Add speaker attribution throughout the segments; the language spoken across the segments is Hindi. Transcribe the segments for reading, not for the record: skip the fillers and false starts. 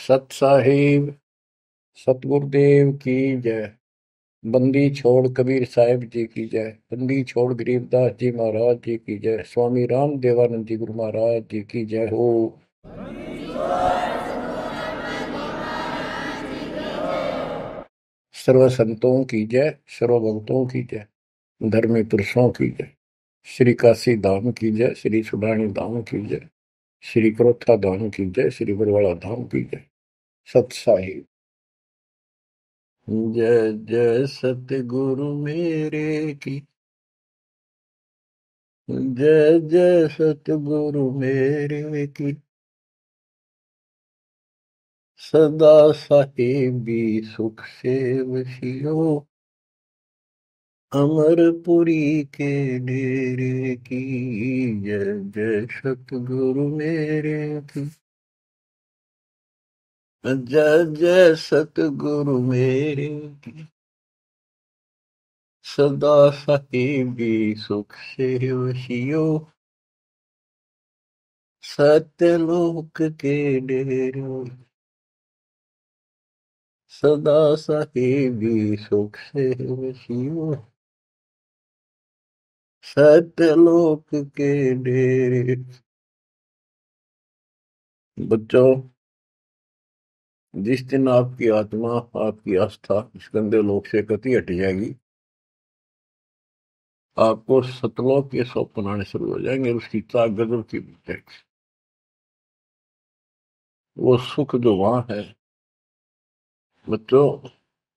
Speaker 1: सत साहिब सतगुरुदेव की जय। बंदी छोड़ कबीर साहिब जी की जय। बंदी छोड़ गरीबदास जी महाराज जी की जय। स्वामी राम देवानंद जी गुरु महाराज जी की जय हो। सर्व संतों की जय, सर्व भक्तों की जय, धर्मी पुरुषों की जय। श्री काशी धाम की जय, श्री सुडानी धाम की जय, श्री क्रोथा धाम की जय, श्री बरवाड़ा धाम की जय। सत साहिब जय जय सतगुरु मेरे की जय जय सतगुरु मेरे की। सदा साहिबी सुख से वसियो अमरपुरी के डेरे की। जय जय सतगुरु मेरे की। जय जय सतगुरु मेरे की। सदा साहिबी सुख से वसियो सत्यलोक के डेरे। सदा साहिबी सुख से वसियो सत्यलोक के डेरे। बच्चों, जिस दिन आपकी आत्मा, आपकी आस्था इस गंदे लोक से कति हट जाएगी, आपको सतलोक के स्वप्न आने शुरू हो जाएंगे। उसकी चाक गजब की मिलेगी। वो सुख जो वहां है, बच्चों,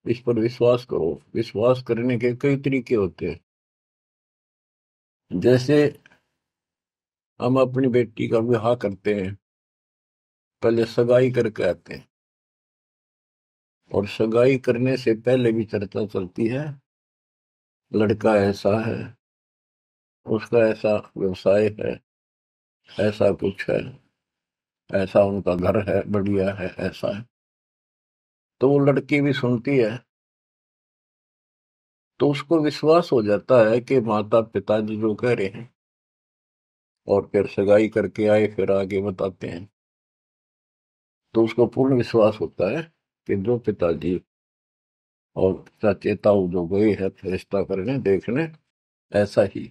Speaker 1: इस पर विश्वास करो। विश्वास करने के कई तरीके होते हैं। जैसे हम अपनी बेटी का विवाह करते हैं, पहले सगाई करके आते हैं, और सगाई करने से पहले भी चर्चा चलती है। लड़का ऐसा है, उसका ऐसा व्यवसाय है, ऐसा कुछ है, ऐसा उनका घर है, बढ़िया है, ऐसा है। तो वो लड़की भी सुनती है, तो उसको विश्वास हो जाता है कि माता पिताजी जो कह रहे हैं, और फिर सगाई करके आए, फिर आगे बताते हैं, तो उसको पूर्ण विश्वास होता है कि जो पिताजी और चाचे ताऊ जो गए हैं रिश्ता करने देखने, ऐसा ही।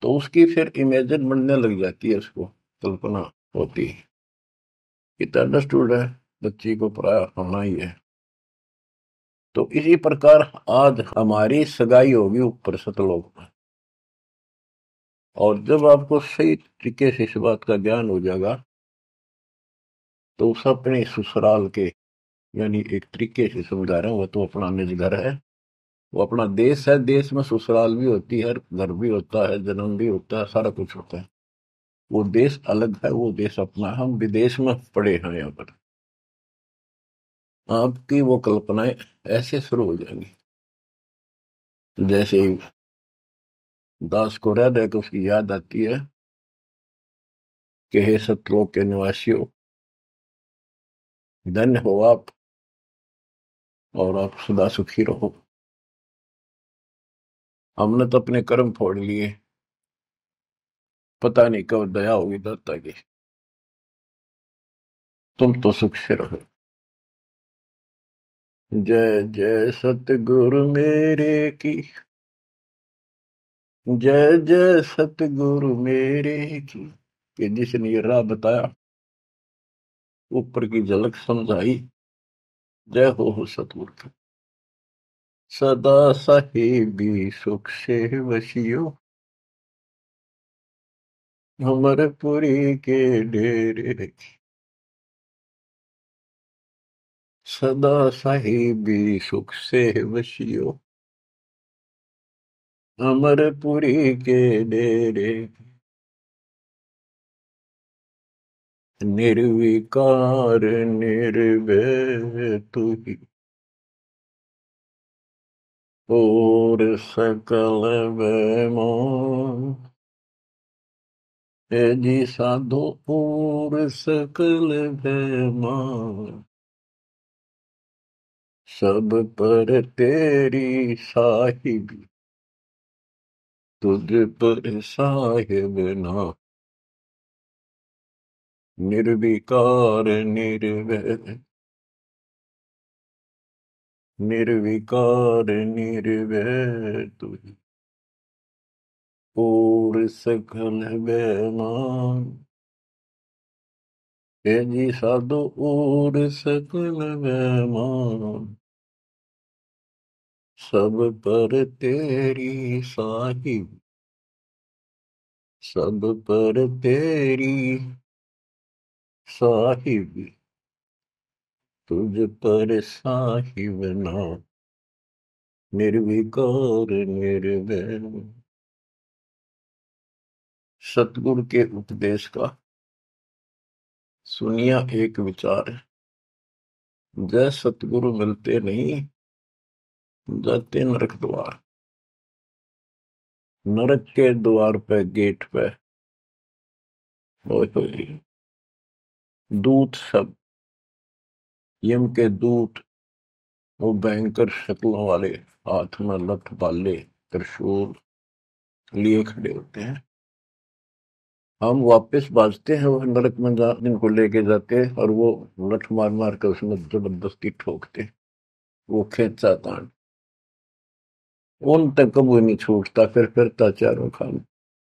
Speaker 1: तो उसकी फिर इमेजिन बनने लग जाती है, उसको कल्पना होती है। इतना अंडरस्टूड है, बच्ची को पराया होना ही है। तो इसी प्रकार आज हमारी सगाई होगी ऊपर सतलोक में। और जब आपको सही तरीके से इस बात का ज्ञान हो जाएगा, तो उस अपने ससुराल के, यानी एक तरीके से समझा रहा हूं, वो तो अपना निज घर है, वो अपना देश है। देश में ससुराल भी होती है, घर भी होता है, जन्म भी होता है, सारा कुछ होता है। वो देश अलग है, वो देश अपना है। हम विदेश में पड़े हैं यहाँ पर। आपकी वो कल्पनाएं ऐसे शुरू हो जाएंगी, जैसे ही दास को रह रहे तो उसकी याद आती है कि हे सतलोक के निवासियों, धन्य हो आप, और आप सदा सुखी रहो। हमने तो अपने कर्म फोड़ लिए, पता नहीं कब दया होगी दाता की। तुम तो सुख से रहो। जय जय सतगुरु मेरे की। जय जय सतगुरु मेरे की। कि जिसने ये राह बताया, ऊपर की झलक समझाई, जय हो सतगुरु की। सदा साहिबी सुख से वसियो अमरपुरी के डेरे। सदा साहिबी सुख से वसियो अमरपुरी के डेरे। निर्विकार निर्भय तू ही और सकल बेमान। हे जी साधो और सकल बेमान। सब पर तेरी साहिबी, तुझ पर साहिब ना। निर्विकार निर्भय, निर्विकार निर्भय तुझ और सकल बेमान। हे जी साधो और सकल बेमान, सब पर तेरी साहिब, सब पर तेरी साहिब, तुझ पर साहिब ना, निर्विकार निर्भय। सतगुरु के उपदेश का सुनिया एक विचार है, जय सतगुरु मिलते नहीं, जाते नरक द्वार। नरक के द्वार पे, गेट पे, दूत सब, यम के दूत, वो भयंकर शक्लों वाले, हाथ में लठ भाले त्रिशूल लिए खड़े होते हैं। हम वापस बाजते हैं, वो नरक में जिनको लेके जाते हैं, और वो लठ मार मार कर उसमें जबरदस्ती ठोकते, वो खेचा तान, उन तक कभी नहीं छूटता, फिर फिरता चारों खान।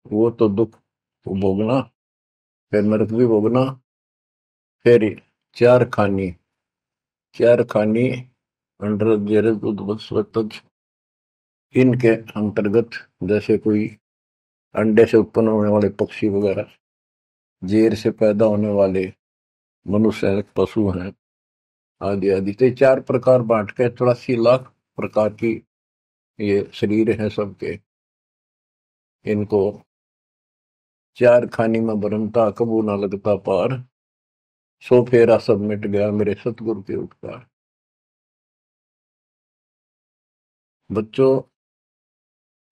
Speaker 1: वो तो दुख भोगना, फिर नरक भी भोगना, फिर चार खानी, चार खानी अंडर जेरज उद्वत्सवतज, इनके अंतर्गत, जैसे कोई अंडे से उत्पन्न होने वाले पक्षी वगैरह, जेर से पैदा होने वाले मनुष्य हैं, पशु हैं, आदि आदि। तो ये चार प्रकार बांट के 84 लाख प्रकार की ये शरीर है सबके। इनको चार खानी में भरमता, कबू ना लगता पार, सो फेरा सब मिट गया मेरे सतगुरु के उपकार। बच्चों,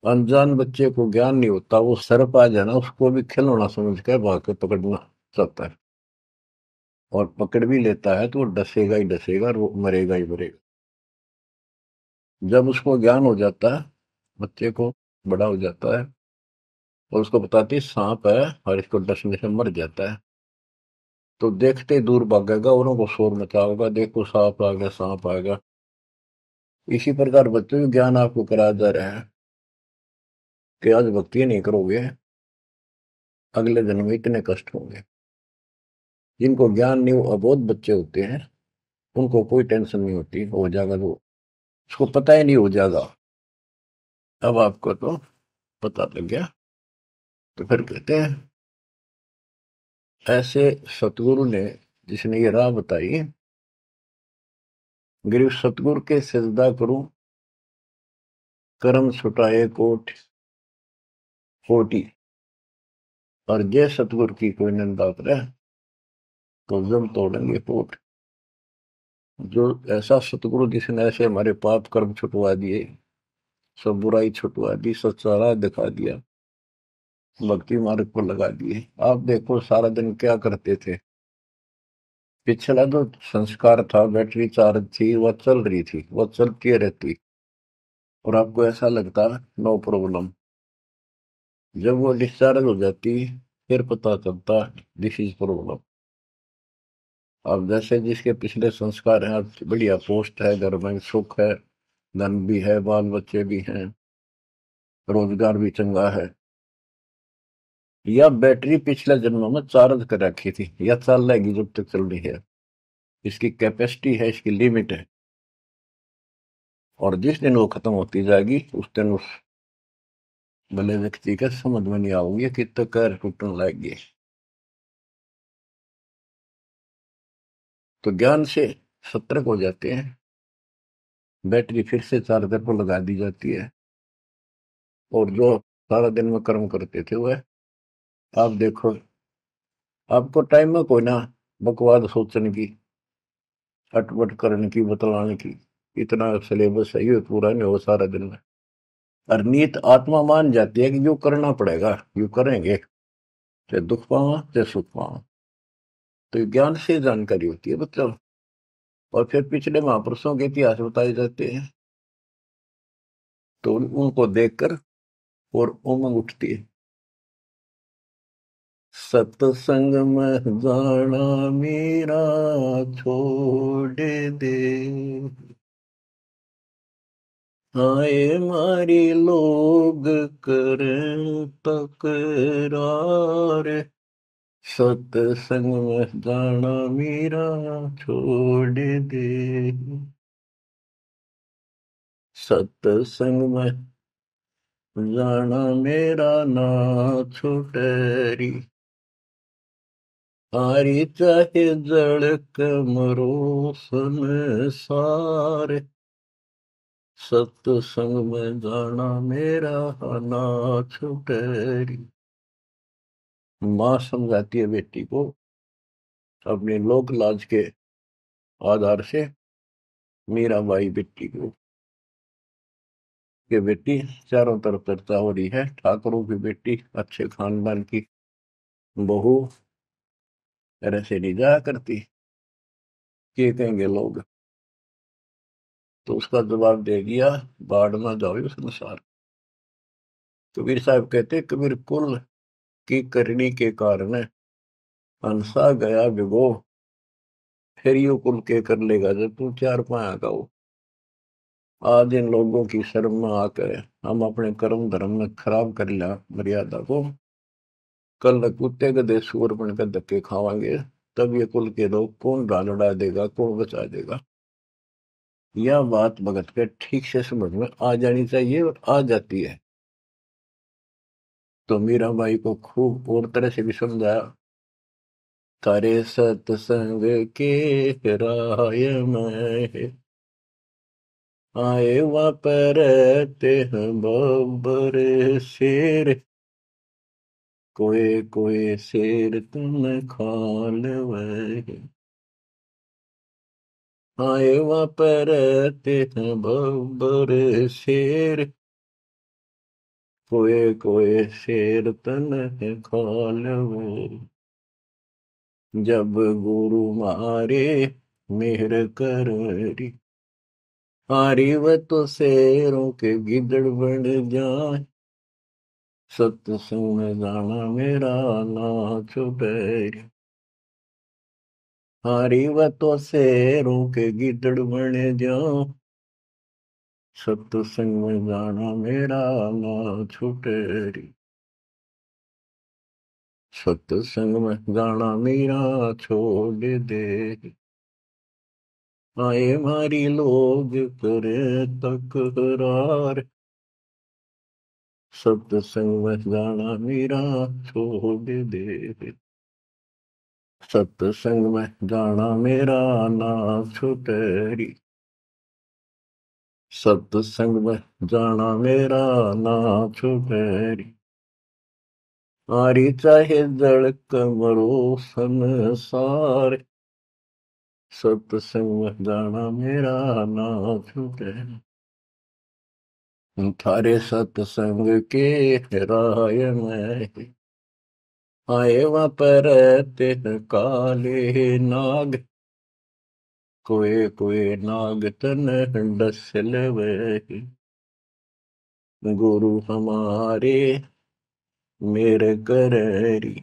Speaker 1: अनजान बच्चे को ज्ञान नहीं होता, वो सर्प आ जाए ना, उसको भी खिलौना समझ कर भाग के पकड़ना चाहता है, और पकड़ भी लेता है तो वो डसेगा ही डसेगा, और वो मरेगा ही मरेगा। जब उसको ज्ञान हो जाता है, बच्चे को, बड़ा हो जाता है, और उसको बताती है सांप है और इसको डसने से मर जाता है, तो देखते ही दूर भागेगा, औरों को शोर मचाएगा, देखो सांप आ गया, सांप आ गया। इसी प्रकार बच्चों को ज्ञान आपको कराया जा रहा है कि आज भक्ति नहीं करोगे, अगले जन्म में इतने कष्ट होंगे। जिनको ज्ञान नहीं, वो अबोध बच्चे होते हैं, उनको कोई टेंशन नहीं होती, हो जाएगा, वो उसको पता ही नहीं हो जाएगा। अब आपको तो पता लग गया। तो फिर कहते हैं, ऐसे सतगुरु ने, जिसने ये राह बताई, गिरु सतगुरु के सिजदा करूं, कर्म छुटाए कोट कोटि, और जय सतगुरु की कोई निंदा करे, तो जम तोड़ेंगे पोट। जो ऐसा सतगुरु जिसने ऐसे हमारे पाप कर्म छुटवा दिए, सब बुराई छुटवा दी, सच्चा राह दिखा दिया, भक्ति मार्ग पर लगा दिए। आप देखो सारा दिन क्या करते थे, पिछला जो संस्कार था, बैटरी चार्ज थी, वह चल रही थी, वह चलती रहती, और आपको ऐसा लगता नो प्रॉब्लम। जब वो डिस्चार्ज हो जाती, फिर पता चलता दिस इज प्रॉब्लम। अब जैसे जिसके पिछले संस्कार हैं, आज बढ़िया पोस्ट है, घर में सुख है, धन भी है, बाल बच्चे भी हैं, रोजगार भी चंगा है, या बैटरी पिछले जन्मों में चार्ज कर रखी थी, या चल रहेगी जब तक चल रही है, इसकी कैपेसिटी है, इसकी लिमिट है, और जिस दिन वो खत्म होती जाएगी, उस दिन उस भले व्यक्ति का समझ में नहीं आओगे कि तो कैर टूटने लगेगी। तो ज्ञान से सतर्क हो जाते हैं, बैटरी फिर से चार्जर पर लगा दी जाती है, और जो सारा दिन में कर्म करते थे वह, आप देखो, आपको टाइम में कोई ना बकवाद सोचने की, अटपट करने की, बतलाने की, इतना सिलेबस है, ये पूरा नहीं हो सारा दिन में। और नीत आत्मा मान जाती है कि जो करना पड़ेगा, यू करेंगे, चाहे दुख पावा चाहे सुख पावा। तो ये ज्ञान से जानकारी होती है मतलब। और फिर पिछले महापुरुषों के इतिहास बताए जाते हैं, तो उनको देखकर और उमंग उठती है। सत्संग में जाना मेरा छोड़ दे, आए मारी लोग करें तकरार, सत्संग में जाना मेरा छोड़ दे, सत्संग में जाना मेरा ना छुटरी, हारी चाहे जड़क मरो संसार, सत्संग में जाना मेरा ना छुटरी। माँ समझाती है बेटी को अपने लोक लाज के आधार से, मीराबाई बेटी को, कि बेटी चारों तरफ चर्चा हो रही है, ठाकुरों की बेटी अच्छे खानदान की बहू तरह से नहीं जाया करती, क्या कहेंगे लोग। तो उसका जवाब दे दिया, बाढ़ में जाओ संसार। कबीर साहब कहते, कबीर कुल की करनी के कारण हंसा गया विगो, फिर यू कुल के कर लेगा जब तू चार पाया का हो। आज इन लोगों की शर्म में आकर हम अपने कर्म धर्म में खराब कर लिया मर्यादा को, कल कुत्ते गधे सूअर बनकर धक्के खावांगे, तब ये कुल के लोग कौन डालड़ा देगा, कौन बचा देगा। यह बात भगत के ठीक से समझ में आ जानी चाहिए, और आ जाती है। तो मीराबाई को खूब और तरह से भी समझाया, तारे सत्संग के राय में आए वहाँ पर रहते हैं बब्बर शेर, कोई कोई शेर तुम खाल वह, आए वहाँ पर रहते हैं बब्बर शेर, कोई कोई शेर तन खाल वह, जब गुरु मारे मेहर करी, हारी व तो शेरों के गिदड़ बन जाए, सत्संग में जाना मेरा ना छुटरी, हारी व तो शेरों के गिदड़ बन जाओ, सत्संग में जाना मेरा ना छुटरी, सत्संग में जाना मेरा छोड़ दे, आए मारी लोग करे तकरार, सत्संग में जाना मेरा छोड़ दे, सत्संग में जाना मेरा ना छुटरी, सत्संग में जाना मेरा ना छुटरी, आरी चाहे जड़क मरो संसार, सत्संग में जाना मेरा ना छुटरी, थारे सत्संग के राय में आए वहाँ पर तेह काले नाग, कोई कोई नाग तन डसल वे, गुरु हमारे मेरे करी,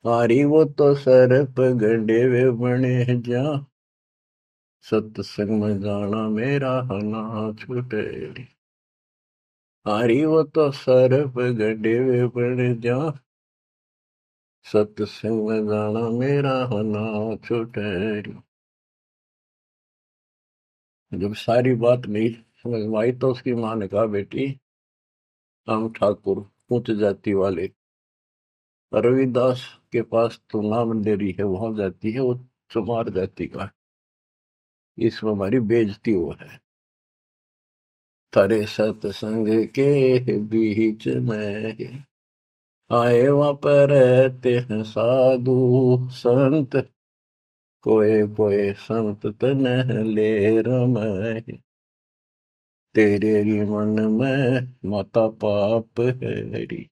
Speaker 1: हारी वो तो सरप गंडे वे बने जा, सत्संग में जाना मेरा ना छुटे, हारी वो तो सरप गंडे वे बने जा, सत्संग में जाना मेरा ना छुटे। जब सारी बात नहीं समझ में आई तो उसकी माँ ने कहा, बेटी हम ठाकुर ऊंच जाति वाले, रविदास के पास तो नाम ले रही है, वहां जाती है, वो चमार जाति का है, इसमें हमारी बेइज्जती हो है। थारे सत्संग के बीच में आए वहाँ पर रहते हैं साधु संत, कोई कोई संत तन ले रमय, तेरे ही मन में माता पाप है,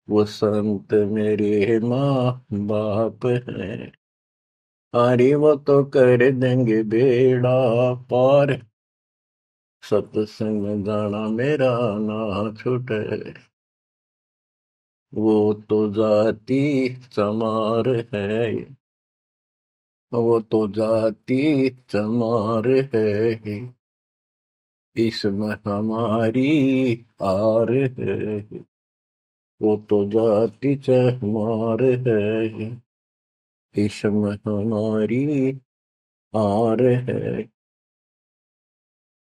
Speaker 1: वो संत मेरे माँ बाप है, अरे वो तो कर देंगे बेड़ा पार, सत्संग में जाना मेरा ना छूटे। वो तो जाती चमार है, वो तो जाती चमार है, इसमें हमारी आर है। वो तो जाति चमार है, इसमें हमारी आर है।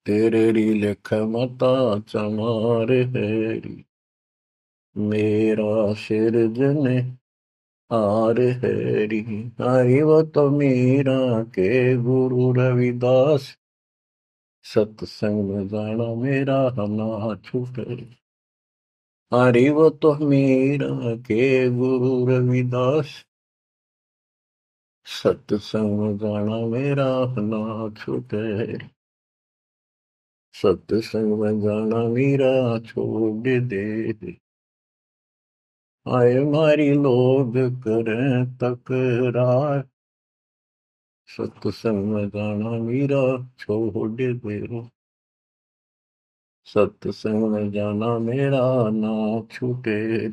Speaker 1: तेरे री लिख मता चमार है, मेरा सिरजन हार हरि। हरि वो तो मीरा के गुरु रविदास, सत्संग में जाना मेरा ना छूटे। हरि वो तो मीरा के गुरु रविदास, सत्संग में जाना मेरा ना छूटे। सत्संग में जाना मेरा छोड़ दे, आए मारी लोग करें तकरार, सत्संग में जाना मेरा छोड़ दे। सत्संग में जाना मेरा ना छूटे,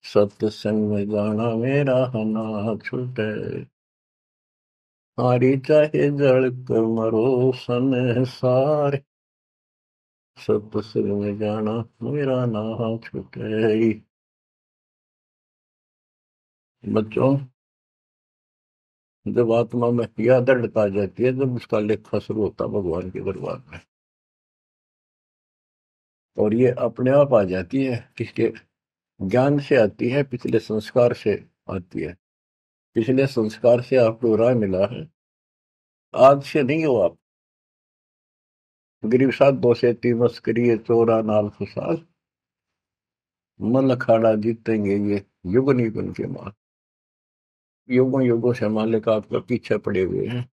Speaker 1: सत्संग में जाना मेरा ना छूटे। हारी चाहे जड़क मरो संसार, सत्संग में जाना मेरा ना छूटे। बच्चों, जब आत्मा में यह दृढ़ता आ जाती है, जब उसका लेखा शुरू होता है भगवान के दरबार में, और ये अपने आप आ जाती है, किसके ज्ञान से आती है, पिछले संस्कार से आती है। पिछले संस्कार से आपको राय मिला है, आज से नहीं हो आप। गरीब साथ दो से तीन मस्करी चोरा नाल फसाद, मन अखाड़ा जीतेंगे ये युग निगुन के माल। युगों युगों से मालिक आपका पीछे पड़े हुए हैं,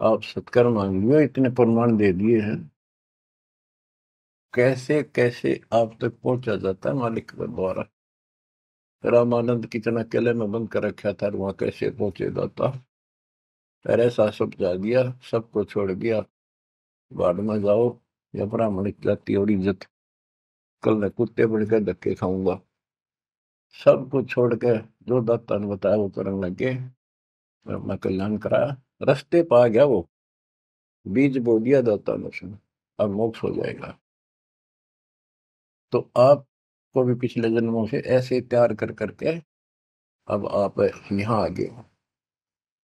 Speaker 1: आप सत्कर्म मांग लियो, इतने प्रमाण दे दिए हैं। कैसे कैसे आप तक पहुंचा जाता है मालिक के द्वारा। रामानंद कितना किले में बंद कर रखा था, वहां कैसे पहुंचे जाता। फिर ऐसा सब जा दिया, सबको छोड़ दिया, बाद में जाओ या ब्राह्मण जाति और इज्जत, कल मैं कुत्ते बन के धक्के खाऊंगा। सब कुछ छोड़ के जो दाता ने बताया वो करने लगे, अपना कल्याण कराया, रास्ते पा गया वो, बीज बो दिया दाता ने उसने, अब मोक्ष हो जाएगा। तो आपको भी पिछले जन्मों से ऐसे तैयार कर करके अब आप यहाँ आ गए।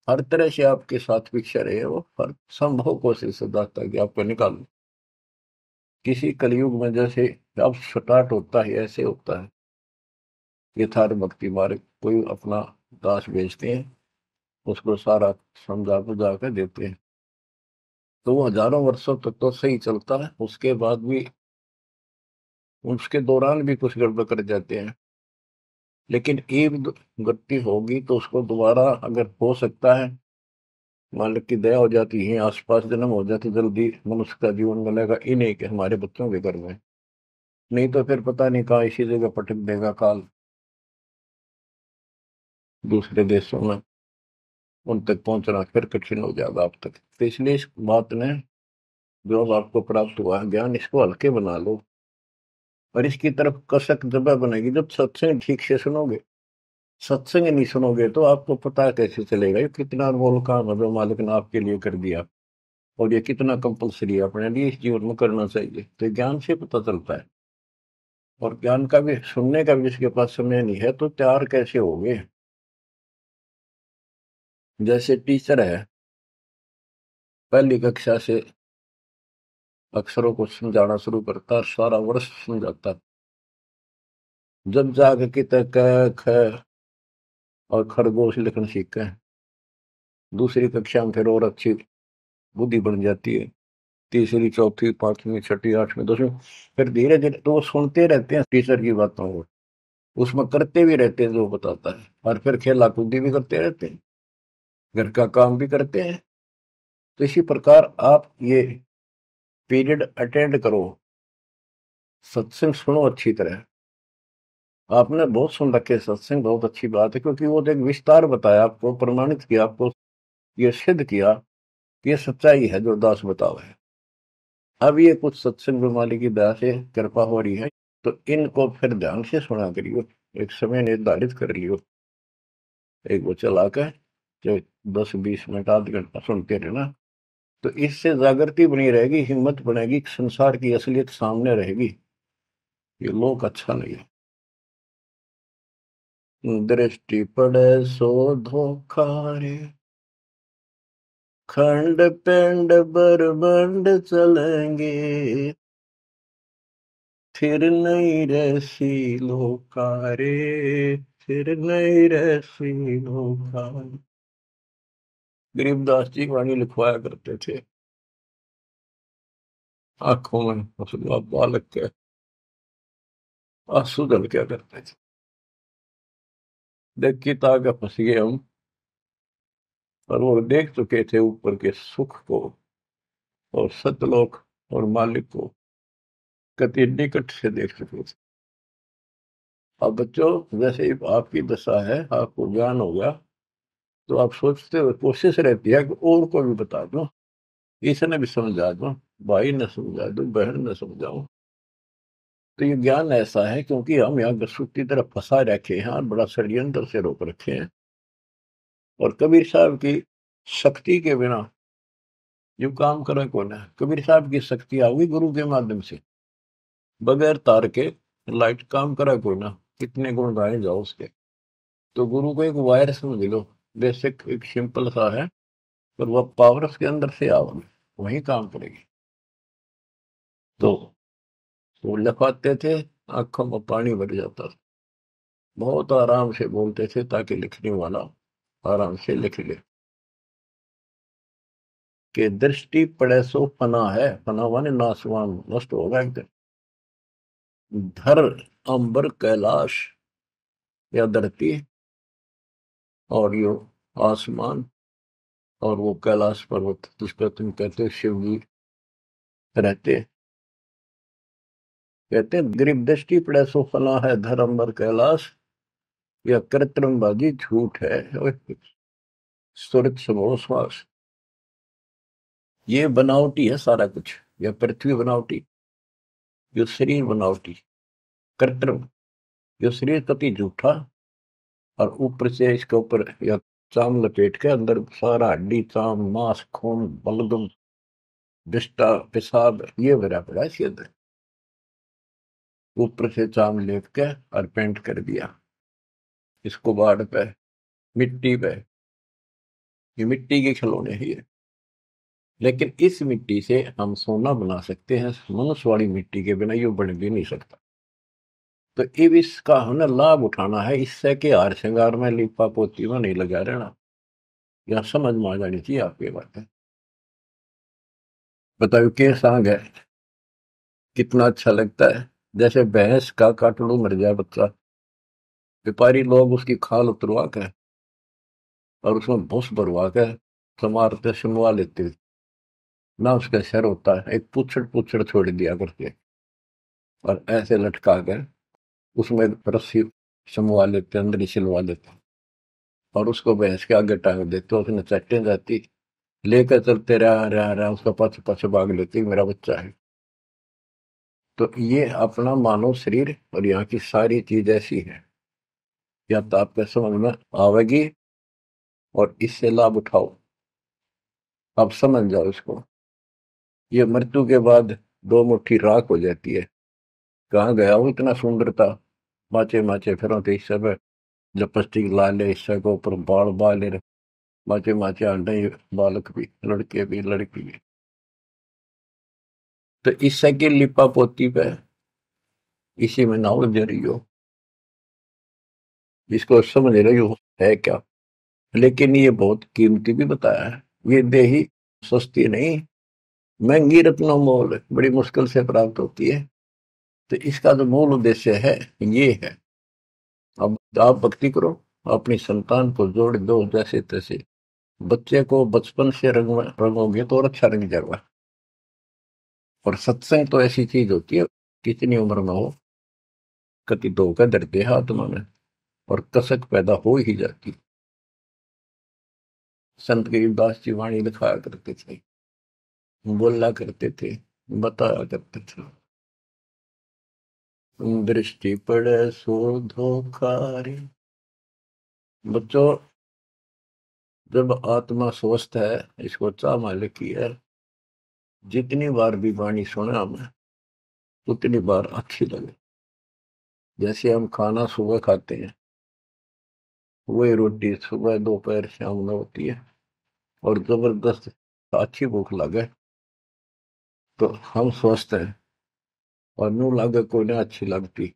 Speaker 1: हर तरह से आपके साथ पिक्चर है वो, हर संभव कोशिश है दाता कि आपको निकाल। किसी कलयुग में जैसे अब स्टार्ट होता है ऐसे होता है। यथार्थ भक्ति मार्ग, कोई अपना दास बेचते हैं, उसको सारा समझा बुझा कर देते हैं, तो वो हजारों वर्षों तक तो सही चलता है। उसके बाद भी, उसके दौरान भी कुछ गड़बड़ कर जाते हैं, लेकिन एक गलती होगी तो उसको दोबारा अगर हो सकता है, मालिक की दया हो जाती है, आसपास जन्म हो जाती, जल्दी मनुष्य का जीवन मिलेगा, इन्हें के हमारे बच्चों के घर में। नहीं तो फिर पता नहीं कहाँ इसी जगह पटक देगा काल, दूसरे देशों में उन तक पहुंचना फिर कठिन हो जाएगा आप तक। तो इसलिए इस बात ने, जो अब आपको प्राप्त हुआ है ज्ञान, इसको हल्के बना लो, और इसकी तरफ कसक जब बनेगी जब सत्संग ठीक से सुनोगे। सत्संग नहीं सुनोगे तो आपको पता कैसे चलेगा ये कितना अनमोल काम है जो मालिक ने आपके लिए कर दिया, और ये कितना कंपलसरी है अपने लिए इस जीवन में करना चाहिए। तो ज्ञान से पता चलता है। और ज्ञान का भी सुनने का भी जिसके पास समय नहीं है तो तैयार कैसे होगे। जैसे टीचर है, पहली कक्षा से अक्षरों को समझाना शुरू करता है, सारा वर्ष समझाता, जब जाके कितने क ख और खरगोश लिखना सीखते हैं, दूसरी कक्षा में फिर और अच्छी बुद्धि बन जाती है, तीसरी चौथी पांचवी छठी आठवीं दसवीं, फिर धीरे धीरे तो वो सुनते रहते हैं टीचर की बातों को, उसमें करते भी रहते हैं जो बताता है, और फिर खेला कूदी भी करते रहते हैं, घर का काम भी करते हैं। तो इसी प्रकार आप ये पीरियड अटेंड करो, सत्संग सुनो अच्छी तरह। आपने बहुत सुन रखे सत्संग, बहुत अच्छी बात है, क्योंकि वो एक विस्तार बताया आपको, प्रमाणित किया आपको, ये सिद्ध किया कि ये सच्चाई है जो दास बताओ है। अब ये कुछ सत्संग प्रणाली की दया से कृपा हो रही है। तो इनको फिर ध्यान से सुना करियो, एक समय निर्धारित कर लियो, एक वो चला कर जो 10-20 मिनट आध घंटा सुनते रहना। तो इससे जागृति बनी रहेगी, हिम्मत बनेगी, संसार की असलियत सामने रहेगी, ये लोक अच्छा नहीं है। दृष्टि पड़े सो धोखा रे, खंड पिंड बरबंड चलेंगे, फिर नहीं रसी लोका रे, फिर नहीं रसी लोका। गरीबदास जी वाणी लिखवाया करते थे, आंखों में हंसुआ बालक के आंसू दल क्या करते थे। देख के ताके फंस गए हम, और वो देख चुके थे ऊपर के सुख को और सतलोक और मालिक को कति निकट से देख चुके थे। अब बच्चों, जैसे ही आपकी दशा है, आपको ज्ञान हो गया, तो आप सोचते हो, कोशिश रहती है कि और को भी बता दो, इसने भी समझा दो, भाई ने समझा दो, बहन ने समझाओ। तो ये ज्ञान ऐसा है क्योंकि हम यहाँ गसूत की तरफ फंसा रखे हैं और बड़ा षड्यंत्र से रोक रखे हैं। और कबीर साहब की शक्ति के बिना जो काम करे कौन है। कबीर साहब की शक्ति आओगी गुरु के माध्यम से, बगैर तार के लाइट काम करा कोई ना, कितने गुण गाए जाओ उसके। तो गुरु को एक वायर समझ लो, बेसिक एक सिंपल सा है, पर वह पावर उसके अंदर से आओगे, वही काम करेगी। तो वो लिखवाते थे, आंखों में पानी भर जाता था, बहुत आराम से बोलते थे ताकि लिखने वाला आराम से लिख ले। कि दृष्टि पड़े सो फना है, फना माने नासवान, नष्ट होगा एक दिन। धर अंबर कैलाश या धरती और यो आसमान और वो कैलाश पर्वत जिसको तुम कहते हो शिव जी रहते, कहते हैं गरीब दृष्टि पड़े सो फना है, धर अंबर कैलाश, या कृत्रिम बाजी झूठ है, सुरत समो श्वास। ये बनावटी है सारा कुछ, या पृथ्वी बनावटी, जो शरीर बनावटी, कृत्रिम, जो शरीर कति झूठा, और ऊपर से इसके ऊपर या चाम लपेट के अंदर सारा हड्डी चाम मांस खून बलगम विष्टा पेशाब ये भरा पड़ा है इसके अंदर, ऊपर से चाम लेप के और पेंट कर दिया इसको बाढ़ पे, मिट्टी पे, ये मिट्टी के खिलौने ही है। लेकिन इस मिट्टी से हम सोना बना सकते हैं, मनुष्य वाली मिट्टी के बिना ये बन भी नहीं सकता। तो अब इसका हमें लाभ उठाना है, इससे के हार श्रृंगार में लिपा पोती में नहीं लगा रहना। यह समझ में आ जानी चाहिए आपकी बात है। बताओ के सांग है, कितना अच्छा लगता है। जैसे भैंस का काटलू मर जाए बच्चा, व्यापारी लोग उसकी खाल उतरवा के और उसमें भूस भरवा के समारते सुनवा लेते, ना उसका सर होता है, एक पुछड़ पुछड़ छोड़ दिया करते और ऐसे लटका कर उसमें रस्सी समवा लेते, अंदर ही सिलवा लेते और उसको भैंस के आगे टांग देते, उसने चट्टे जाती, लेकर चलते रहा उसका पाछे पाछे भाग लेती, मेरा बच्चा है। तो ये अपना मानव शरीर और यहाँ की सारी चीज ऐसी है, या तो आपके समझ में आवेगी और इससे लाभ उठाओ, आप समझ जाओ इसको। ये मृत्यु के बाद दो मुट्ठी राख हो जाती है, कहाँ गया वो इतना सुंदर था, माचे माचे फिर इस समय लिपस्टिक ला ले, इससे के ऊपर बाल बाल माचे माचे आंडे, बालक भी, लड़के भी, लड़की भी। तो इससे की लिपा पोती पे इसी में ना उलझ रही हो, इसको समझ रही हो है क्या। लेकिन ये बहुत कीमती भी बताया है, ये देही सस्ती नहीं, महंगी रत्नों मोल, बड़ी मुश्किल से प्राप्त होती है। तो इसका जो मूल उद्देश्य है ये है, अब आप भक्ति करो, अपनी संतान को जोड़ दो जैसे तैसे, बच्चे को बचपन से रंगोगे तो और अच्छा रंग जाएगा। और सत्संग तो ऐसी चीज होती है, कितनी उम्र में हो, कति धोखा धरते हैं आत्मा में और कसक पैदा हो ही जाती। संत गरीबदास जी वाणी लिखाया करते थे, बोला करते थे, बताया करते थे। दृष्टि पड़े सो धोखा रे। बच्चों, जब आत्मा स्वस्थ है, इसको चाह मालिक की है, जितनी बार भी वाणी सुने हमें उतनी बार अच्छी लगे। जैसे हम खाना सुबह खाते हैं, वही रोटी सुबह दोपहर शाम में होती है, और जबरदस्त अच्छी भूख लगे तो हम स्वस्थ हैं, और नू लागे कोई ना अच्छी लगती,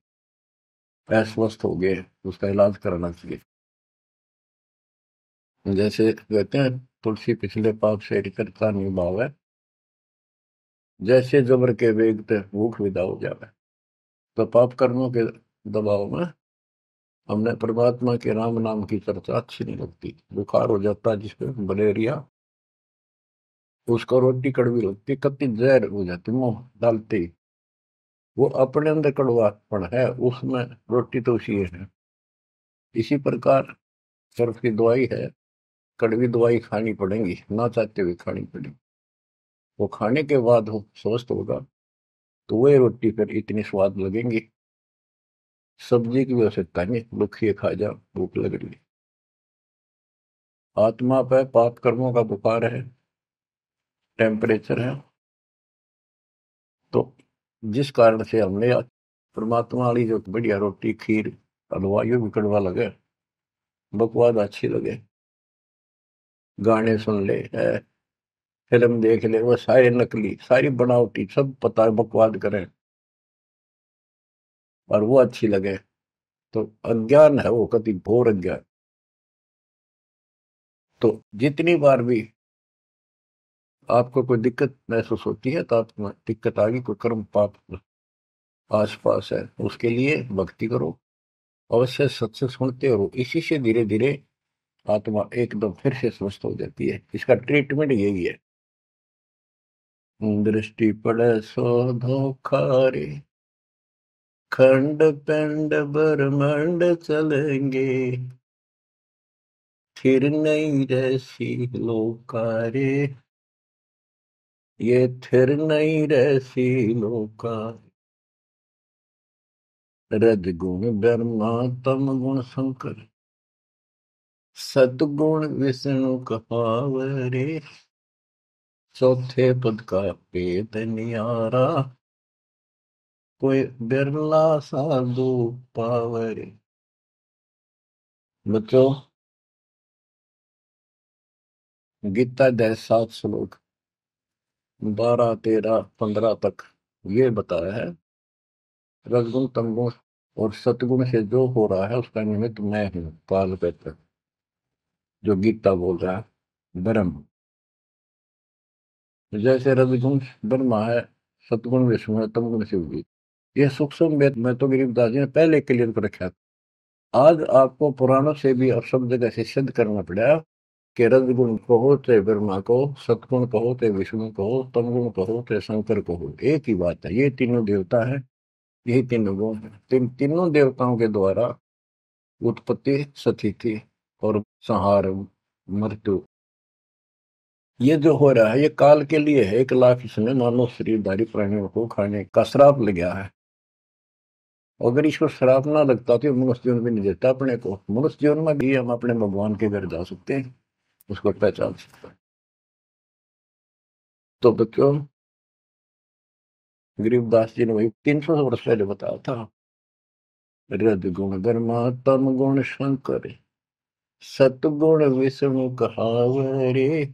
Speaker 1: अस्वस्थ हो गए, उसका इलाज कराना चाहिए। जैसे कहते हैं, तुलसी पिछले पाप से करता निभाव है, जैसे जबर के वेग ते भूख विदा हो जावे। तो पाप कर्मों के दबाव में हमने परमात्मा के राम नाम की चर्चा अच्छी नहीं लगती। बुखार हो जाता है जिसपे मलेरिया, उसको रोटी कड़वी लगती, कत्ती जहर हो जाती मुंह डालते ही। वो अपने अंदर कड़वापन है, उसमें रोटी तो उसी है। इसी प्रकार सर्फ की दवाई है, कड़वी दवाई खानी पड़ेगी, ना चाहते हुए खानी पड़ेगी। वो खाने के बाद वो स्वस्थ होगा, तो वही रोटी फिर इतनी स्वाद लगेंगी। सब्जी की भी आवश्यकता नहीं, लुखिए खा जा, भूख लग रही। आत्मा पे पाप कर्मों का बुखार है, टेम्परेचर है, तो जिस कारण से हमने परमात्मा वाली जो बढ़िया रोटी खीर हलवा यो भी कड़वा लगे, बकवाद अच्छी लगे, गाने सुन ले है, फिल्म देख ले, वो सारे नकली सारी बनावटी सब पता है, बकवाद करें और वो अच्छी लगे, तो अज्ञान है, वो कति घोर अज्ञान। तो जितनी बार भी आपको कोई दिक्कत महसूस होती है, तो आपको दिक्कत आ गई, कोई कर्म पाप आसपास है, उसके लिए भक्ति करो, अवश्य सत्संग सुनते रहो। इसी से धीरे धीरे आत्मा एकदम फिर से स्वस्थ हो जाती है। इसका ट्रीटमेंट यही है। दृष्टि पड़े सो धोखा रे, खंड पिंड ब्रह्मांड चलेंगे, फिर नहीं रहसी लोकारे, ये थिर नहीं रहसी लोका। रज गुण ब्रह्मा तम गुण शंकर, सतगुण विष्णु कहावरे, चौथे पद का पेद नियारा, कोई बिरला साधु पावरे। बच्चों, गीता अध्याय 7 श्लोक 12 13 15 तक ये बताया है, रजगुण तमगुण और सतगुण से जो हो रहा है उसका निमित्त मैं हूं, काल पेत्र, जो गीता बोल रहा है ब्रह्म। जैसे रजगुण ब्रह्मा है, सतगुण विष्णु है, तमगुण शिव जी। ये सूक्ष्म वेद में तो गरीबदास जी ने पहले क्लियर कर रखा था। आज आपको पुराणों से भी और सब जगह से सिद्ध करना पड़ा कि रजगुण कहो चाहे ब्रह्मा कहो, सतगुण कहो चाहे विष्णु कहो, तमगुण कहो चाहे शंकर कहो, एक ही बात है। ये तीनों देवता है, यही तीनों गुण है। तीनों देवताओं के द्वारा उत्पत्ति, स्थिति और संहार, मृत्यु, ये जो हो रहा है ये काल के लिए है। 1 लाख इसने मानव शरीरधारी प्राणियों को खाने का श्राप लग गया है। अगर इसको श्राप ना लगता तो मनुष्य जीवन भी नहीं देता अपने को। मनुष्य जीवन में भी हम अपने भगवान के घर जा सकते हैं, उसको पहचान सकते हैं। तो बच्चों, गरीबदास जी ने वही 300 वर्ष पहले बताया था, रज गुण ब्रह्मा तम गुण शंकर, सतगुण विष्णु कहावरे,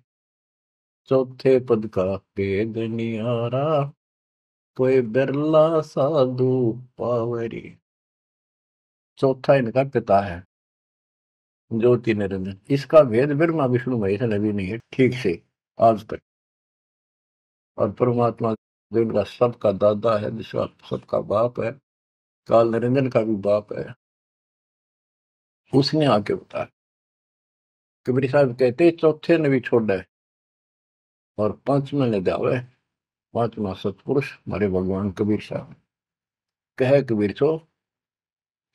Speaker 1: चौथे पद का भेद निहारा, कोई बिरला साधु पावरी। चौथा इनका पिता है, ज्योति निरंजन। इसका भेद ब्रह्मा विष्णु महेश ने भी नहीं है ठीक से आज तक। और परमात्मा जो इनका सबका दादा है, जिसका सबका बाप है, काल निरंजन का भी बाप है, उसने आके बताया। कबीर साहब कहते चौथे ने भी छोड़ा है और पांचवें ने जावे। पांचवा सतपुरुष हमारे भगवान कबीर साहब कहे, कबीर सो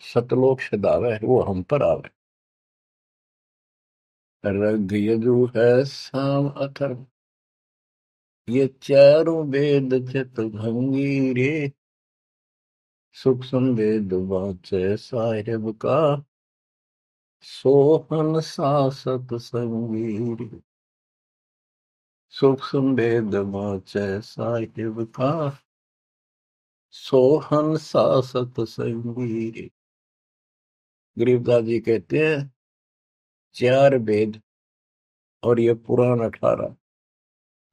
Speaker 1: सतलोक से दावे, वो हम पर आवे। रग यजु है साम अथर्व, ये चारों वेद चित भंगी रे, सुख संवेद वाचे साहिब का, सोहन सा सतसंगी। सुख संवेद वाचे साहिब का, सोहन सा सतसंगी। गरीबदास जी कहते हैं 4 वेद और ये पुराण 18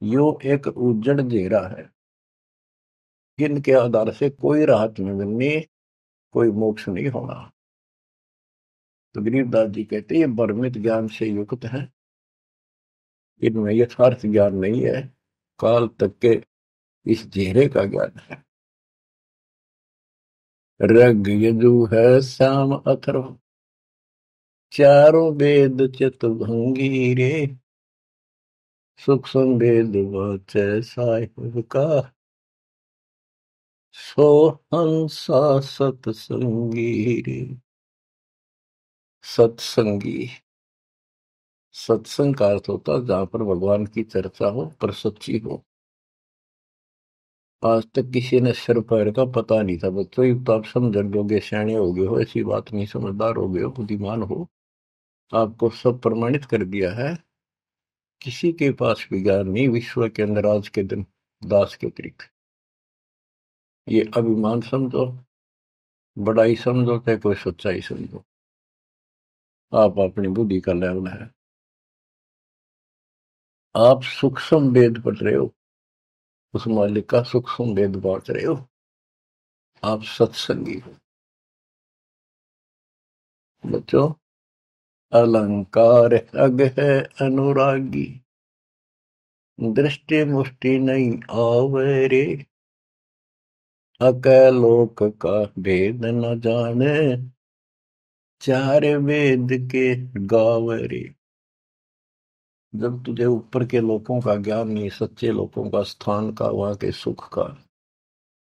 Speaker 1: यो एक उज्जड़ घेरा है, जिनके आधार से कोई राहत नहीं मिलनी, कोई मोक्ष नहीं होना। तो गरीबदास जी कहते हैं ये भ्रमित ज्ञान से युक्त है, इनमें यथार्थ ज्ञान नहीं है, काल तक के इस घेरे का ज्ञान है। ऋग यजु है साम अथर्व, चारों वेद चितभंगी रे। सुख संवेद वाचे साहिब का, सोहंसा सतसंगी रे। सत्संगी, सत्संग का अर्थ होता है जहां पर भगवान की चर्चा हो पर सच्ची हो। आज तक किसी ने सिर पैर का पता नहीं था बच्चों, ये तो आप समझ लोगे, सियाने हो गए हो, ऐसी बात नहीं, समझदार हो गए हो, बुद्धिमान हो, आपको सब प्रमाणित कर दिया है। किसी के पास भी ज्ञान नहीं विश्व के अंदर आज के दिन दास के अतिरिक्त। ये अभिमान समझो, बड़ाई समझो, चाहे कोई सच्चाई समझो, आप अपनी बुद्धि का लेवल है। आप सूक्ष्म वेद पढ़ रहे हो, उस मालिक का सूक्ष्म वेद बांट रहे हो, आप सत्संगी हो। बच्चों, अलंकार अग है अनुरागी, दृष्टि मुष्टि नहीं आवे रे। अकलोक का भेद न जाने, 4 वेद के गावे रे। जब तुझे ऊपर के लोगों का ज्ञान नहीं, सच्चे लोगों का, स्थान का, वहां के सुख का,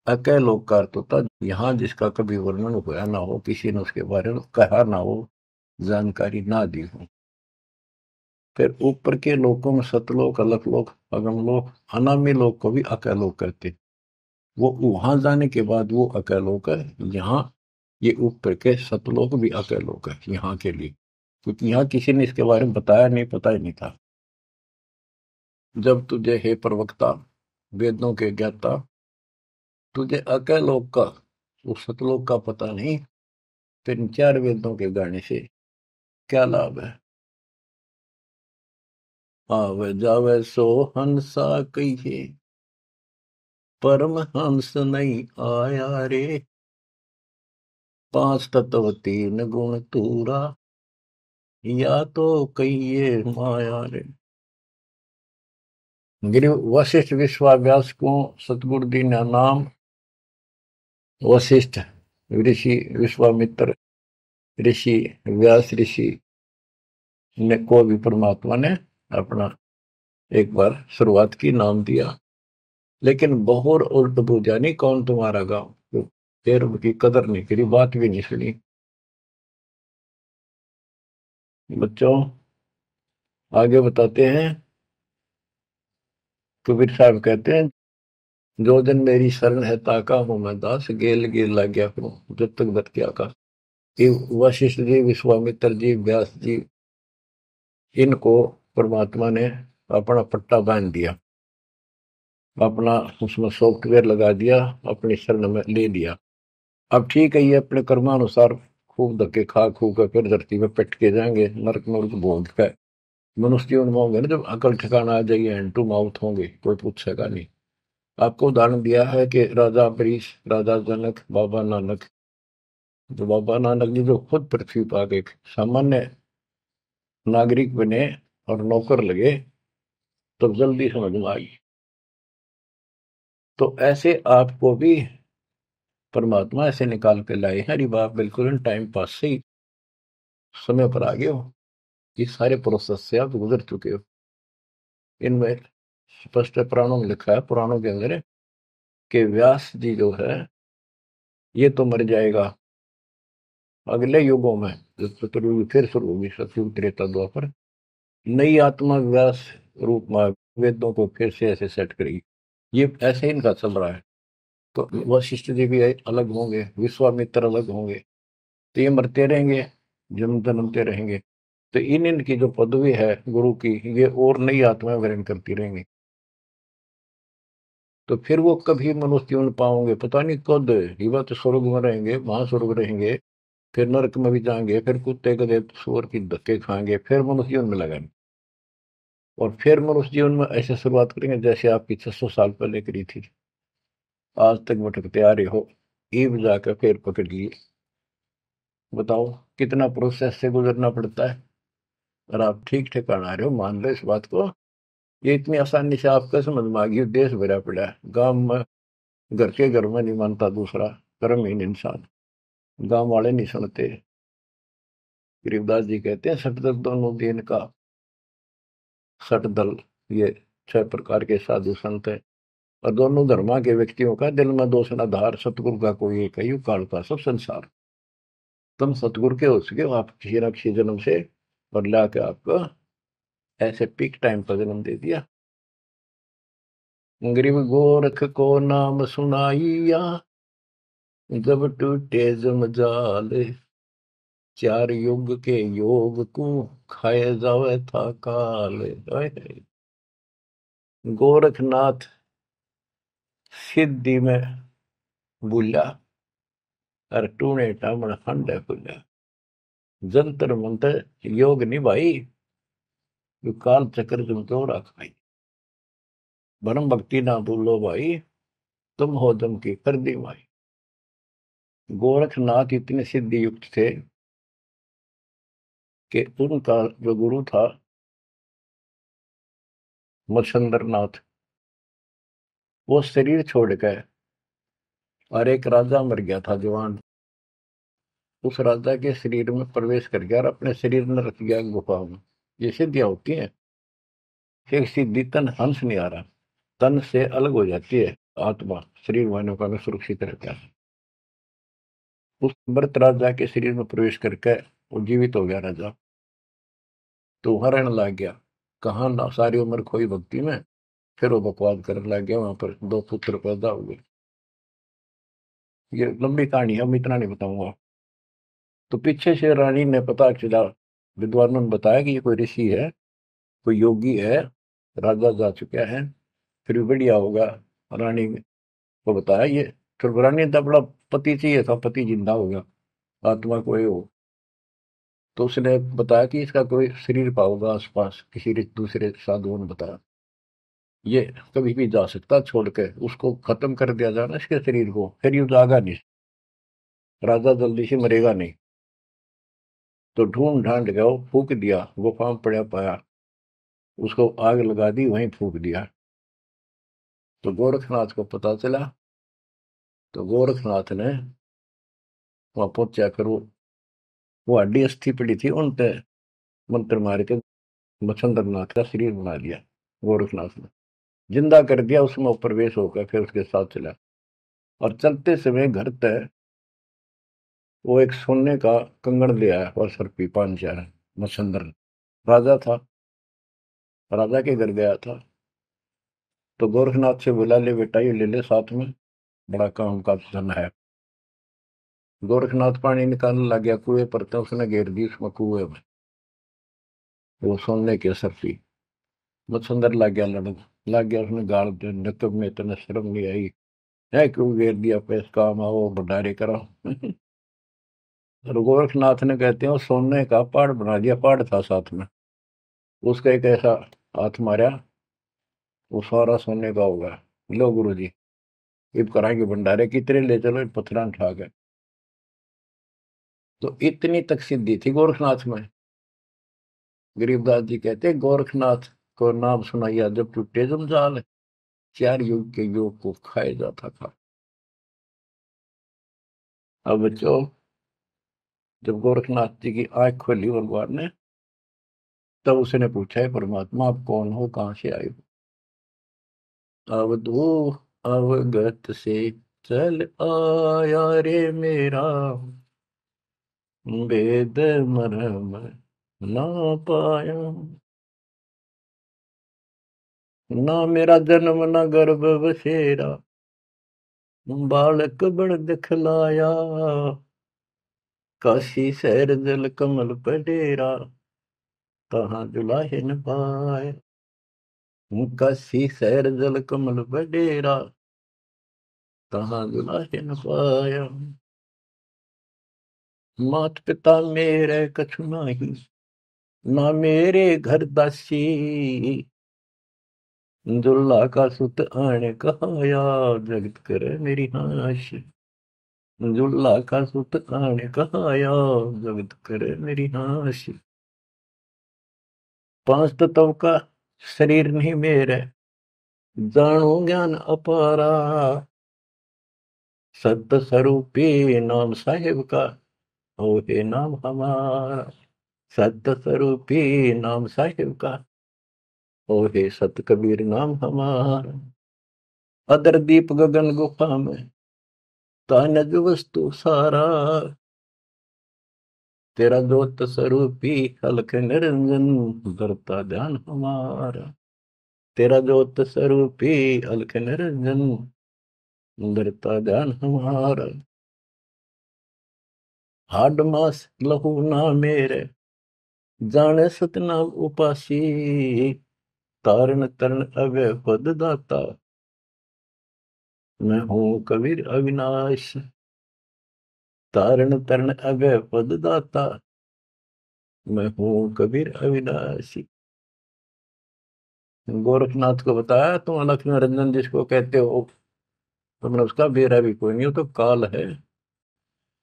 Speaker 1: अकलोक का अर्थ होता यहाँ जिसका कभी वर्णन हुआ ना हो, किसी ने उसके बारे में कहा ना हो, जानकारी ना दी हो। फिर ऊपर के लोकों में सतलोक, अलकलोक, अगमलोक, अनामी लोक को भी अकलोक कहते। वो वहां जाने के बाद वो अकलोक है। यहाँ ये ऊपर के सतलोक भी अकलोक है यहाँ के लिए, क्योंकि यहाँ किसी ने इसके बारे में बताया नहीं, पता ही नहीं था। जब तुझे हे प्रवक्ता, वेदों के ज्ञाता, तुझे अकलोक का, उस सतलोक का पता नहीं, फिर 4 वेदों के गाने से क्या लाभ है। आवे जावे सो हंसा कहिए, परम हंस नहीं आया रे। 5 तत्व 3 गुण तूरा, या तो कहिए माया रे। गिरि वशिष्ठ विश्वाव्यास को सतगुरु दी ना नाम, वशिष्ठ ऋषि, विश्वामित्र ऋषि, व्यास ऋषि ने को भी परमात्मा ने अपना एक बार शुरुआत की, नाम दिया। लेकिन बहुर उल्ट पूजा नहीं, कौन तुम्हारा गांव, फिर की कदर नहीं करी, बात भी नहीं सुनी। बच्चों, आगे बताते हैं। कबीर साहब कहते हैं जो दिन मेरी शरण है ताका हूं मैं दास, गेल गेल लग गया करूं जब तक दत क्या का। वशिष्ठ जी, विश्वामित्र जी, व्यास जी, इनको परमात्मा ने अपना पट्टा बांध दिया, अपना उसमें सॉफ्टवेयर लगा दिया, अपनी शरण में ले लिया। अब ठीक है, ये अपने कर्मानुसार खूब धक्के खा खू कर फिर धरती में पिट के जाएंगे, नरक नरक भोग कर मनुष्य जीवन में होंगे ना, जब अकल ठिकाना आ जाइए, हैंड टू माउथ होंगे, कोई पूछेगा नहीं। आपको उदाहरण दिया है कि राजा अम्बरीश, राजा जनक, बाबा नानक। जो बाबा नानक जी जो खुद पृथ्वी पर आ गए, सामान्य नागरिक बने और नौकर लगे, तो जल्दी समझ में आई। तो ऐसे आपको भी परमात्मा ऐसे निकाल के लाए हैं। अरे बाप, बिल्कुल टाइम पास से ही समय पर आ गए हो, ये सारे प्रोसेस से आप गुजर चुके हो। इनमें स्पष्ट पुराणों में लिखा है, पुराणों के अंदर कि व्यास जी जो है ये तो मर जाएगा अगले युगों में, जब चतुर्युग फिर शुरू होगी, सतयुग त्रेता द्वापर, नई आत्मा व्यास रूप में वेदों को फिर से ऐसे सेट करेगी। ये ऐसे इनका चल रहा है। तो वशिष्ठ जी भी अलग होंगे, विश्वामित्र अलग होंगे, तो ये मरते रहेंगे, जन्म जन्मते रहेंगे। तो इन इनकी जो पदवी है गुरु की, ये और नई आत्माएं ग्रहण करती रहेंगी। तो फिर वो कभी मनुष्य जीवन पाओगे पता नहीं कद। ये बात स्वर्ग में रहेंगे, महास्वर्ग रहेंगे, फिर नरक में भी जाएंगे, फिर कुत्ते गधे सुअर की धक्के खाएंगे, फिर मनुष्य जीवन में लगाएंगे। और फिर मनुष्य जीवन में ऐसे शुरुआत करेंगे जैसे आपकी 600 साल पहले करी थी, आज तक भटकते आ रहे हो, ईब जाकर फिर पकड़ लिए। बताओ कितना प्रोसेस से गुजरना पड़ता है। और आप ठीक ठिकाना आ रहे हो, मान लो इस बात को। ये इतनी आसानी से आपका समझ में आ गई। देश भरा पड़ा है, गांव में घर के घर में नहीं मानता दूसरा, कर्महीन इंसान, गांव वाले नहीं सुनते। गरीबदास जी कहते हैं सटदल दोनों दिन का, सटदल ये 6 प्रकार के साधु संत है, और दोनों धर्मा के व्यक्तियों का दिल में दोष न धार, सतगुरु का कोई एक है, काल का सब संसार। तुम सतगुरु के हो सके हो आप किसी न किसी जन्म से, और ला के आपको ऐसे पीक टाइम पर जन्म दे दिया। गरीब गोरख को नाम सुनाइया, जब टूटे जमजाल, 4 युग के योग को खाए जावे था काल। गोरखनाथ सिद्धि में बुला, और टूणे टामण हंडे खुला। जंतर मंतर योग नहीं भाई, यो काल चक्र तुम तो रखाई। भरम भक्ति ना भूलो भाई, तुम हो दम की कर दी माई। गोरखनाथ इतने सिद्धि युक्त थे कि उनका जो गुरु था मत्स्येंद्रनाथ, वो शरीर छोड़ गए, और एक राजा मर गया था जवान, उस राजा के शरीर में प्रवेश कर गया और अपने शरीर में रख गया गुफा में। ये सिद्धियां होती हैं। एक सिद्धि तन हंस नहीं आ रहा, तन से अलग हो जाती है आत्मा, शरीर वालों का में सुरक्षित रहता है। उस मृत राजा के शरीर में प्रवेश करके वो जीवित हो गया राजा। तो हरण लग गया, कहाँ ना सारी उम्र खोई भक्ति में, फिर वो बकवास करने लग गया। वहां पर 2 पुत्र पैदा हुए। ये लंबी कहानी है, मैं इतना नहीं बताऊंगा। तो पीछे से रानी ने पता चला, विद्वानों ने बताया कि ये कोई ऋषि है, कोई योगी है, राजा जा चुका है, फिर भी बढ़िया होगा। रानी को बताया ये, फिर रानी ने तो अपना पति चाहिए था, पति जिंदा हो गया, आत्मा कोई हो। तो उसने बताया कि इसका कोई शरीर पाओगा आसपास, किसी दूसरे साधुओं ने बताया ये कभी भी जा सकता, छोड़ के उसको खत्म कर दिया जाए ना इसके शरीर को, फिर ये जागा नहीं, राजा जल्दी से मरेगा नहीं। तो ढूंढ ढांड गया, वो फूक दिया, गुफा में पड़ा पाया, उसको आग लगा दी, वहीं फूक दिया। तो गोरखनाथ को पता चला, तो गोरखनाथ ने वहां पहुंचा, फिर वो हड्डी अस्थि पड़ी थी उन पे मंत्र मार के मच्छिंद्रनाथ का शरीर बना दिया। गोरखनाथ ने जिंदा कर दिया, उसमें प्रवेश होकर फिर उसके साथ चला। और चलते समय घर तक वो एक सोने का कंगन ले आया, और सर पी 5 4 मच्छिंद्र राजा था, राजा के घर गया था। तो गोरखनाथ से बोला, ले बेटा ये ले ले, साथ में बड़ा काम का धन है। गोरखनाथ पानी निकालने लग गया कुएं पर, तो उसने घेर दी उसमें कुएं में, वो सोने के असर थी। मच्छिंद्र लग गया लड़न, लग गया उसने गाल दे, नकब में इतने शर्म नहीं आई है, क्यों घेर दिया, पैस काम आओ भंडारे करो। और गोरखनाथ ने कहते हैं वो सोने का पहाड़ बना दिया, पहाड़ था साथ में, उसका एक ऐसा हाथ मारा, वो सारा सोने का होगा। लो गुरु जी, इब कराएंगे भंडारे, कितने ले चलो, पत्थर उठा के। तो इतनी तक सिद्धि थी गोरखनाथ में। गरीबदास जी कहते हैं गोरखनाथ को नाम सुनाइया, जब टूटे जंजाल, 4 युग के योग को खाए जाता था। अब बच्चों, जब गोरखनाथ जी की आंख खोली भगवान ने, तब उसने पूछा है परमात्मा आप कौन हो, कहाँ से आए हो। अवधू अवगत से चल आया रे मेरा, वेद मरम ना पाया। ना मेरा जन्म न गर्भ बसेरा, बालक बड़ दिखलाया, काशी शहर जल कमल पे डेरा, कहाँ जुलाहे न पाया। काशी शहर जल कमल पे डेरा, कहाँ जुलाहे न पाया। मात पिता मेरे कछु नाही, ना मेरे घर दासी, दुल्ला का सुत आने कहाया, जगत करे मेरी हाशि। दुल्ला का सुत आने कहाया, जगत करे मेरी हाशि। पांच तत्व का शरीर नहीं मेरे, जानो ज्ञान अपारा, सत्य स्वरूपी नाम साहेब का, हो हे नाम हमारा। सत्य स्वरूपी नाम साहेब का, हो हे सत कबीर नाम हमारा। अदर दीप गगन गुफा में, तानज वस्तु सारा, तेरा ज्योत स्वरूपी अलख निरंजन, धरता ध्यान हमारा। तेरा ज्योत स्वरूपी अलख निरंजन, धरता ध्यान हमारा। हाड मास लहू ना मेरे, जाने सतनाम उपासी, तारण तरण अव्यय पद दाता, मैं हूँ कबीर अविनाशी। तारण तरण अव्यय पद दाता, मैं हूँ कबीर अविनाशी। गोरखनाथ को बताया, तुम अलख निरंजन जिसको कहते हो, तुमने उसका बेरा भी कोई नहीं, हो तो काल है।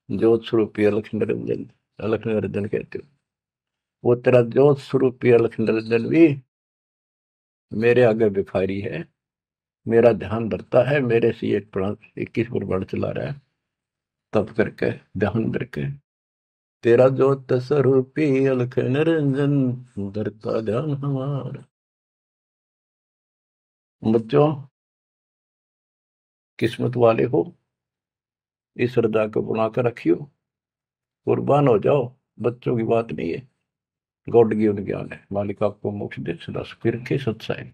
Speaker 1: ज्योत स्वरूपी अलख निरंजन, अलख निरंजन कहते हो। वो तेरा ज्योत स्वरूपी अलख निरंजन भी मेरे आगे भिखारी है, मेरा ध्यान धरता है, मेरे से ये 21 पर चला रहा है, तब करके ध्यान करके। तेरा ज्योत स्वरूपी अलख निरंजन, धरता ध्यान हमारा। बच्चों, किस्मत वाले हो, इस हृदय को बुलाकर रखियो, कुर्बान हो जाओ। बच्चों की बात नहीं है, गॉड गिवन ज्ञान है। मालिक आपको मोक्ष दे, सदा सुखी रखे, सत्साई।